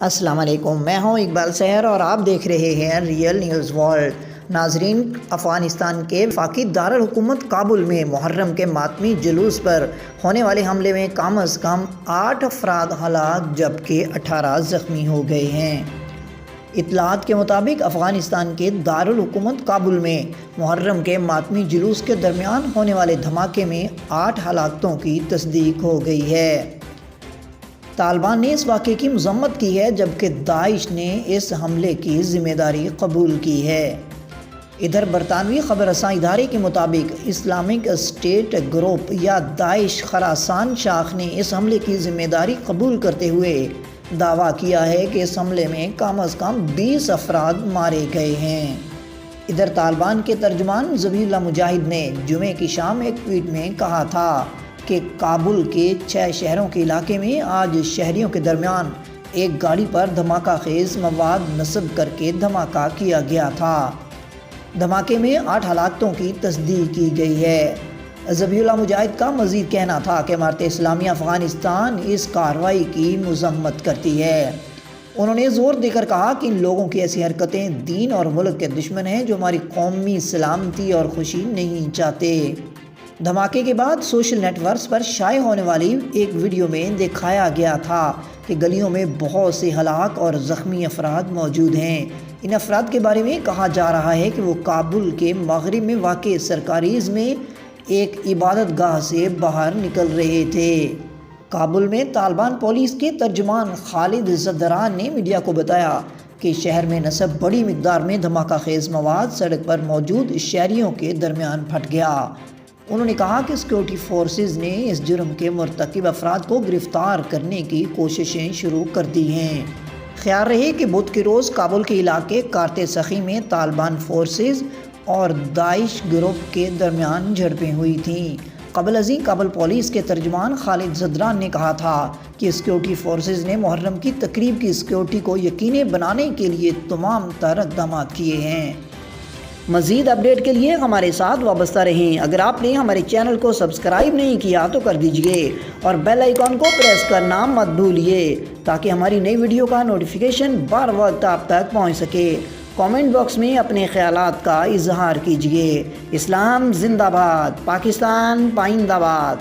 السلام علیکم، میں ہوں اقبال سحر اور آپ دیکھ رہے ہیں ریئل نیوز ورلڈ۔ ناظرین، افغانستان کے وفاقی دارالحکومت کابل میں محرم کے ماتمی جلوس پر ہونے والے حملے میں کم از کم 8 افراد ہلاک جبکہ 18 زخمی ہو گئے ہیں۔ اطلاعات کے مطابق افغانستان کے دارالحکومت کابل میں محرم کے ماتمی جلوس کے درمیان ہونے والے دھماکے میں 8 ہلاکتوں کی تصدیق ہو گئی ہے۔ طالبان نے اس واقعے کی مذمت کی ہے جبکہ داعش نے اس حملے کی ذمہ داری قبول کی ہے۔ ادھر برطانوی خبر رساں ادارے کے مطابق اسلامک اسٹیٹ گروپ یا داعش خراسان شاخ نے اس حملے کی ذمہ داری قبول کرتے ہوئے دعویٰ کیا ہے کہ اس حملے میں کم از کم 20 افراد مارے گئے ہیں۔ ادھر طالبان کے ترجمان ذبیح اللہ مجاہد نے جمعے کی شام ایک ٹویٹ میں کہا تھا کہ کابل کے 6 شہروں کے علاقے میں آج شہریوں کے درمیان ایک گاڑی پر دھماکہ خیز مواد نصب کر کے دھماکہ کیا گیا تھا۔ دھماکے میں 8 ہلاکتوں کی تصدیق کی گئی ہے۔ ذبیح اللہ مجاہد کا مزید کہنا تھا کہ امارت اسلامیہ افغانستان اس کارروائی کی مذمت کرتی ہے۔ انہوں نے زور دے کر کہا کہ ان لوگوں کی ایسی حرکتیں دین اور ملک کے دشمن ہیں جو ہماری قومی سلامتی اور خوشی نہیں چاہتے۔ دھماکے کے بعد سوشل نیٹ ورکس پر شائع ہونے والی ایک ویڈیو میں دکھایا گیا تھا کہ گلیوں میں بہت سے ہلاک اور زخمی افراد موجود ہیں۔ ان افراد کے بارے میں کہا جا رہا ہے کہ وہ کابل کے مغرب میں واقع سرکاریز میں ایک عبادت گاہ سے باہر نکل رہے تھے۔ کابل میں طالبان پولیس کے ترجمان خالد زدران نے میڈیا کو بتایا کہ شہر میں نصب بڑی مقدار میں دھماکہ خیز مواد سڑک پر موجود شہریوں کے درمیان پھٹ گیا۔ انہوں نے کہا کہ سیکورٹی فورسز نے اس جرم کے مرتکب افراد کو گرفتار کرنے کی کوششیں شروع کر دی ہیں۔ خیال رہے کہ بدھ کے روز کابل کے علاقے کارت سخی میں طالبان فورسز اور داعش گروپ کے درمیان جھڑپیں ہوئی تھیں۔ قبل ازیں کابل پولیس کے ترجمان خالد زدران نے کہا تھا کہ سیکورٹی فورسز نے محرم کی تقریب کی سیکورٹی کو یقینی بنانے کے لیے تمام تر اقدامات کیے ہیں۔ مزید اپڈیٹ کے لیے ہمارے ساتھ وابستہ رہیں۔ اگر آپ نے ہمارے چینل کو سبسکرائب نہیں کیا تو کر دیجئے اور بیل آئیکن کو پریس کرنا مت بھولیے تاکہ ہماری نئی ویڈیو کا نوٹیفیکیشن بر وقت آپ تک پہنچ سکے۔ کامنٹ باکس میں اپنے خیالات کا اظہار کیجئے۔ اسلام زندہ باد، پاکستان پائندہ باد۔